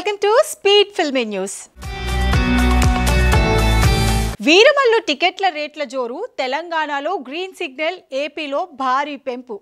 Welcome to Speed Filmy News. Veeramallu టికెట్ల రేట్ల జోరు తెలంగాణలో గ్రీన్ సిగ్నల్ ఏపీలో భారీ పెంపు.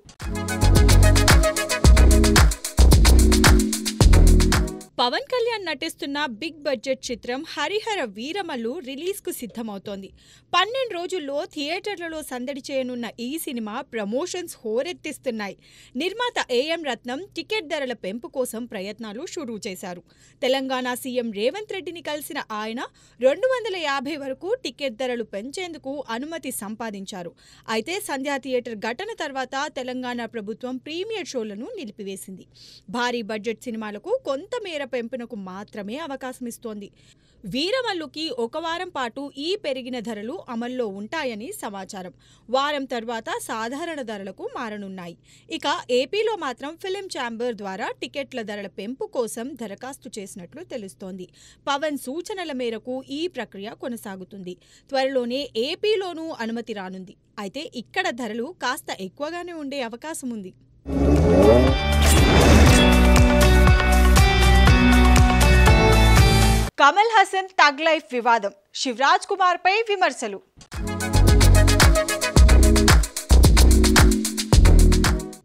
పవన్ కళ్యాణ్ నటిస్తున్న బిగ్ బడ్జెట్ చిత్రం హరిహర వీరమల్లు రిలీజ్ కు సిద్ధమవుతోంది. 12 రోజుల్లో థియేటర్లలో సందడి చేయనున్న ఈ సినిమా ప్రమోషన్స్ హోరెత్తిస్తున్నాయి. నిర్మాత ఏఎం రత్నం టికెట్ ధరల పెంపు కోసం ప్రయత్నాలు షురూ చేశారు. తెలంగాణ సీఎం రేవంత్ రెడ్డిని కలిసిన ఆయన 250 వరకు టికెట్ ధరలు పెంచేందుకు అనుమతి సంపాదించారు. అయితే సంధ్యా థియేటర్ ఘటన తర్వాత తెలంగాణ ప్రభుత్వం ప్రీమియర్ షోలను నిలిపివేసింది. భారీ బడ్జెట్ సినిమాలకు కొంతమేర పెంపునకు మాత్రమే అవకాశం ఇస్తోంది. వీరమల్లుకి ఒక వారం పాటు ఈ పెరిగిన ధరలు అమల్లో ఉంటాయని సమాచారం. వారం తర్వాత సాధారణ ధరలకు మారనున్నాయి. ఇక ఏపీలో మాత్రం ఫిలిం ఛాంబర్ ద్వారా టికెట్ల ధరల పెంపు కోసం దరఖాస్తు చేసినట్లు తెలుస్తోంది. పవన్ సూచనల మేరకు ఈ ప్రక్రియ కొనసాగుతుంది. త్వరలోనే ఏపీలోనూ అనుమతి రానుంది. అయితే ఇక్కడ ధరలు కాస్త ఎక్కువగానే ఉండే అవకాశం ఉంది. కమల్ హాసన్ తగ్ లైఫ్ వివాదం, శివరాజ్ కుమార్ పై విమర్శలు.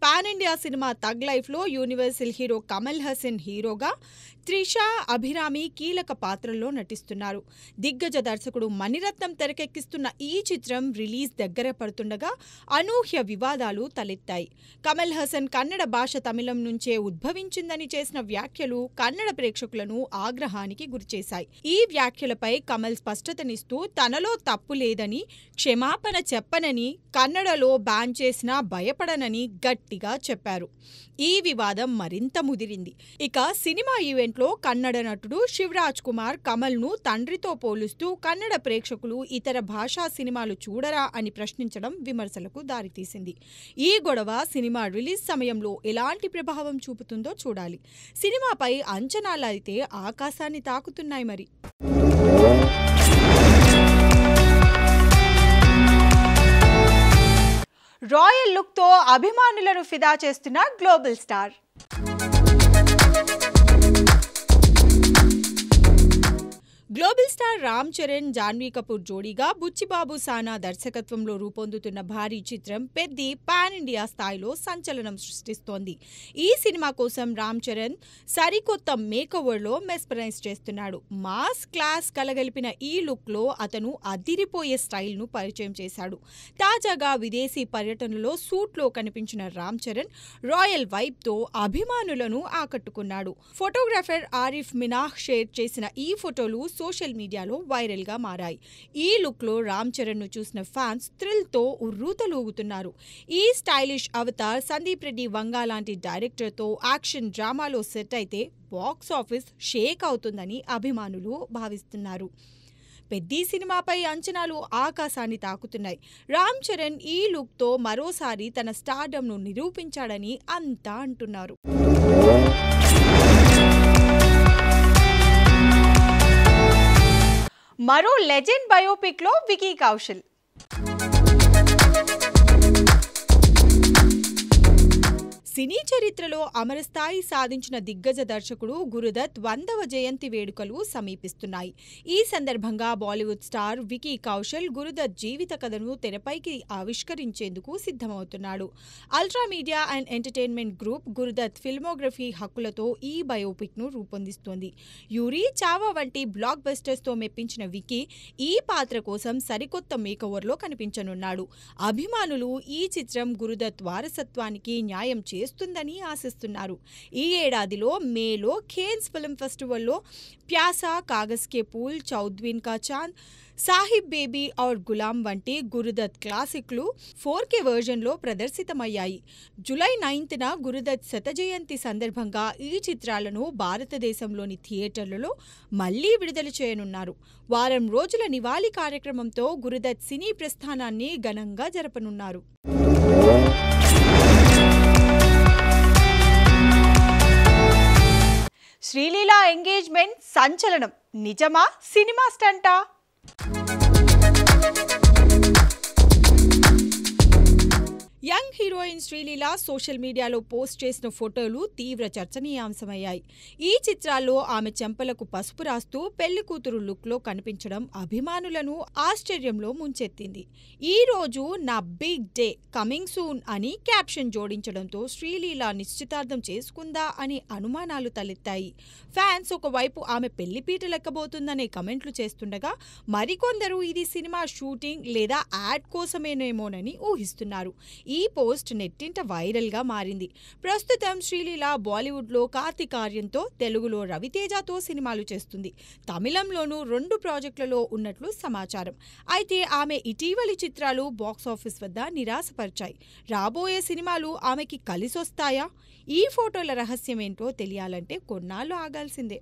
పాన్ ఇండియా సినిమా తగ్ లైఫ్ లో యూనివర్సల్ హీరో కమల్ హాసన్ హీరోగా, త్రిషా, అభిరామి కీలక పాత్రల్లో నటిస్తున్నారు. దిగ్గజ దర్శకుడు మణిరత్నం తెరకెక్కిస్తున్న ఈ చిత్రం రిలీజ్ దగ్గర పడుతుండగా అనూహ్య వివాదాలు తలెత్తాయి. కమల్ హాసన్ కన్నడ భాష తమిళం నుంచే ఉద్భవించిందని చేసిన వ్యాఖ్యలు కన్నడ ప్రేక్షకులను ఆగ్రహానికి గురిచేశాయి. ఈ వ్యాఖ్యలపై కమల్ స్పష్టతనిస్తూ తనలో తప్పు లేదని, క్షమాపణ చెప్పనని, కన్నడలో బ్యాన్ చేసినా భయపడనని గట్టిగా చెప్పారు. ఈ వివాదం మరింత ముదిరింది. ఇక సినిమా ఈవెంట్లో కన్నడ నటుడు శివరాజ్ కుమార్ కమల్ను తండ్రితో పోలుస్తూ కన్నడ ప్రేక్షకులు ఇతర భాషా సినిమాలు చూడరా అని ప్రశ్నించడం విమర్శలకు దారితీసింది. ఈ గొడవ సినిమా రిలీజ్ సమయంలో ఎలాంటి ప్రభావం చూపుతుందో చూడాలి. సినిమాపై అంచనాలైతే ఆకాశాన్ని తాకుతున్నాయి. మరి రాయల్ లుక్ తో అభిమానులను ఫిదా చేస్తున్న global star. Global star Ram Charan, Janhvi Kapoor జోడీగా బుచ్చిబాబు సానా దర్శకత్వంలో రూపొందుతున్న భారీ చిత్రం పెద్ది పాన్ ఇండియా స్థాయిలో సంచలనం సృష్టిస్తోంది. ఈ సినిమా కోసం రామ్ చరణ్ సరికొత్త మేకోవర్లో మెస్పరైజ్ చేస్తున్నాడు. మాస్ క్లాస్ కలగలిపిన ఈ లుక్లో అతను అదిరిపోయే స్టైల్ను పరిచయం చేశాడు. తాజాగా విదేశీ పర్యటనలో సూట్లో కనిపించిన రామ్ చరణ్ రాయల్ వైబ్తో అభిమానులను ఆకట్టుకున్నాడు. ఫోటోగ్రాఫర్ ఆరిఫ్ మినాహ్ షేర్ చేసిన ఈ ఫోటోలు సోషల్ మీడియాలో వైరల్ గా మారాయి. ఈ లుక్ లో రామ్ చరణ్ ను చూసిన ఫ్యాన్స్ థ్రిల్ తో ఉర్రూతలూగుతున్నారు. ఈ స్టైలిష్ అవతార్ సందీప్ రెడ్డి వంగా లాంటి డైరెక్టర్ తో యాక్షన్ డ్రామాలో సెట్ అయితే బాక్స్ ఆఫీస్ షేక్ అవుతుందని అభిమానులు భావిస్తున్నారు. పెద్ది సినిమాపై అంచనాలు ఆకాశాన్ని తాకుతున్నాయి. రామ్ చరణ్ ఈ లుక్ తో మరోసారి తన స్టార్డమ్ ను నిరూపించాడని అంతా అంటున్నారు. మరో లెజెండ్ బయోపిక్ లో వికీ కౌశల్. సినీ చరిత్రలో అమరస్థాయి సాధించిన దిగ్గజ దర్శకుడు గురుదత్ 100వ జయంతి వేడుకలు సమీపిస్తున్నాయి. ఈ సందర్భంగా బాలీవుడ్ స్టార్ వికీ కౌశల్ గురుదత్ జీవిత కథను తెరపైకి ఆవిష్కరించేందుకు సిద్ధమవుతున్నాడు. Ultra Media and Entertainment Group Guru Dutt filmography హక్కులతో ఈ బయోపిక్ ను రూపొందిస్తోంది. యూరి, చావా వంటి బ్లాక్ బస్టర్స్ తో మెప్పించిన వికీ ఈ పాత్ర కోసం సరికొత్త మేకోవర్లో కనిపించనున్నాడు. అభిమానులు ఈ చిత్రం గురుదత్ వారసత్వానికి న్యాయం చేస్తుందని ఆశిస్తున్నారు. ఈ ఏడాదిలో మేలో ఖేన్స్ ఫిల్మ్ ఫెస్టివల్లో ప్యాసా, కాగజ్ కే పూల్, చౌద్వీన్ కా చాంద్, సాహిబ్ బేబీ ఔర్ గులాం వంటి గురుదత్ క్లాసిక్లు 4K వెర్షన్లో ప్రదర్శితమయ్యాయి. జూలై 9న గురుదత్ శత జయంతి సందర్భంగా ఈ చిత్రాలను భారతదేశంలోని థియేటర్లలో మళ్లీ విడుదల చేయనున్నారు. వారం రోజుల నివాళి కార్యక్రమంతో గురుదత్ సినీ ప్రస్థానాన్ని ఘనంగా జరపనున్నారు. శ్రీలీల ఎంగేజ్మెంట్ సంచలనం, నిజమా సినిమా స్టంటా? యంగ్ హీరోయిన్ శ్రీలీల సోషల్ మీడియాలో పోస్ట్ చేసిన ఫోటోలు తీవ్ర చర్చనీయాంశమయ్యాయి. ఈ చిత్రాల్లో ఆమె చెంపలకు పసుపు రాస్తూ పెళ్లి కూతురు లుక్లో కనిపించడం అభిమానులను ఆశ్చర్యంలో ముంచెత్తింది. ఈ రోజు నా బిగ్ డే, కమింగ్ సూన్ అని క్యాప్షన్ జోడించడంతో శ్రీలీల నిశ్చితార్థం చేసుకుందా అని అనుమానాలు తలెత్తాయి. ఫ్యాన్స్ ఒకవైపు ఆమె పెళ్లిపీటలెక్కబోతుందనే కమెంట్లు చేస్తుండగా, మరికొందరు ఇది సినిమా షూటింగ్ లేదా యాడ్ కోసమేనేమోనని ఊహిస్తున్నారు. ఈ పోస్ట్ నెట్టింట వైరల్గా మారింది. ప్రస్తుతం శ్రీలీల బాలీవుడ్లో కార్తీక్ ఆర్యన్తో, తెలుగులో రవితేజతో సినిమాలు చేస్తుంది. తమిళంలోనూ 2 ప్రాజెక్టులలో ఉన్నట్లు సమాచారం. అయితే ఆమె ఇటీవలి చిత్రాలు బాక్సాఫీస్ వద్ద నిరాశపరిచాయి. రాబోయే సినిమాలు ఆమెకి కలిసొస్తాయా? ఈ ఫోటోల రహస్యమేంటో తెలియాలంటే కొన్నాళ్ళు ఆగాల్సిందే.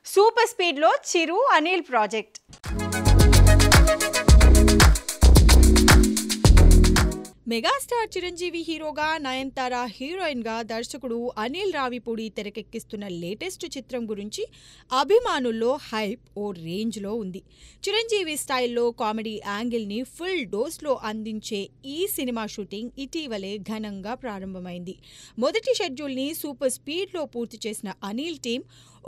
సూపర్ స్పీడ్లో చిరు అనిల్ ప్రాజెక్ట్. మెగాస్టార్ చిరంజీవి హీరోగా, నయనతార హీరోయిన్గా దర్శకుడు అనిల్ రావిపూడి తెరకెక్కిస్తున్న లేటెస్ట్ చిత్రం గురించి అభిమానుల్లో హైప్ ఓ రేంజ్లో ఉంది. చిరంజీవి స్టైల్లో కామెడీ యాంగిల్ని ఫుల్ డోస్లో అందించే ఈ సినిమా షూటింగ్ ఇటీవలే ఘనంగా ప్రారంభమైంది. మొదటి షెడ్యూల్ని సూపర్ స్పీడ్లో పూర్తి చేసిన అనిల్ టీం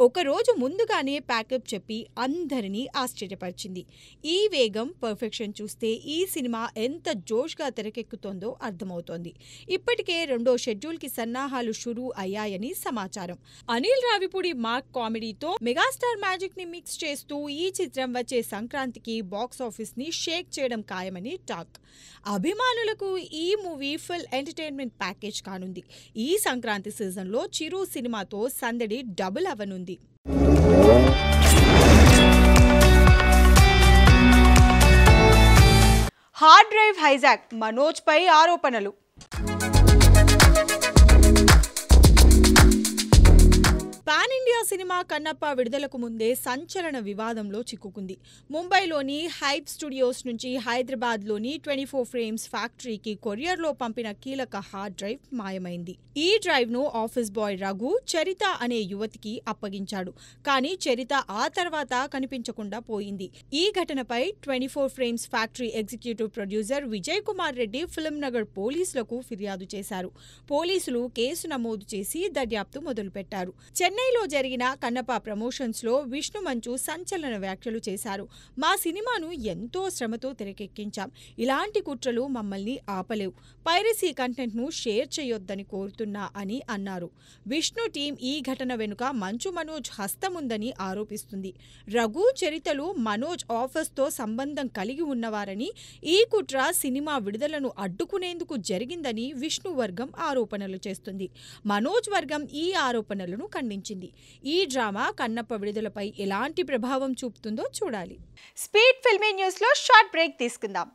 ఒకరోజు ముందుగానే ప్యాకప్ చెప్పి అందరినీ ఆశ్చర్యపరిచింది. ఈ వేగం, పర్ఫెక్షన్ చూస్తే ఈ సినిమా ఎంత జోష్గా తెరకెక్కుతోందో అర్థమవుతోంది. ఇప్పటికే 2వ షెడ్యూల్కి సన్నాహాలు షురూ అయ్యాయని సమాచారం. అనిల్ రావిపూడి మార్క్ కామెడీతో మెగాస్టార్ మ్యాజిక్ ని మిక్స్ చేస్తూ ఈ చిత్రం వచ్చే సంక్రాంతికి బాక్సాఫీస్ ని షేక్ చేయడం ఖాయమని టాక్. అభిమానులకు ఈ మూవీ ఫుల్ ఎంటర్టైన్మెంట్ ప్యాకేజ్ కానుంది. ఈ సంక్రాంతి సీజన్లో చిరు సినిమాతో సందడి డబుల్ అవనుంది. హార్డ్ డ్రైవ్ హైజాక్, మనోజ్ పై ఆరోపణలు. పాన్ ఇండియా సినిమా కన్నప్ప విడుదలకు ముందే సంచలన వివాదంలో చిక్కుకుంది. ముంబైలోని హైప్ స్టూడియోస్ నుంచి హైదరాబాద్లోని 24 ఫ్రేమ్స్ ఫ్యాక్టరీకి కొరియర్లో పంపిన కీలక హార్డ్ డ్రైవ్ మాయమైంది. ఈ డ్రైవ్ను ఆఫీస్ బాయ్ రఘు చరిత అనే యువతికి అప్పగించాడు. కానీ చరిత ఆ తర్వాత కనిపించకుండా పోయింది. ఈ ఘటనపై 24 frames factory executive producer Vijay Kumar Reddy film Nagar పోలీసులకు ఫిర్యాదు చేశారు. పోలీసులు కేసు నమోదు చేసి దర్యాప్తు మొదలుపెట్టారు. చెన్నైలో జరిగిన కన్నప్ప ప్రమోషన్స్ లో విష్ణు మంచు సంచలన వ్యాఖ్యలు చేశారు. మా సినిమాను ఎంతో శ్రమతో తెరకెక్కించాం. ఇలాంటి కుట్రలు మమ్మల్ని ఆపలేవు. పైరసీ కంటెంట్ ను షేర్ చేయొద్దని కోరుతున్నా అని అన్నారు. విష్ణు టీం ఈ ఘటన వెనుక మంచు మనోజ్ హస్తముందని ఆరోపిస్తుంది. రఘు, చరితలు మనోజ్ ఆఫీస్ తో సంబంధం కలిగి ఉన్నవారని, ఈ కుట్ర సినిమా విడుదలను అడ్డుకునేందుకు జరిగిందని విష్ణు వర్గం ఆరోపణలు చేస్తుంది. మనోజ్ వర్గం ఈ ఆరోపణలను ఖండించింది. ఈ డ్రామా కన్నప్ప విడుదలపై ఎలాంటి ప్రభావం చూపుతుందో చూడాలి. స్పీడ్ ఫిల్మీ న్యూస్ లో షార్ట్ బ్రేక్ తీసుకుందాం.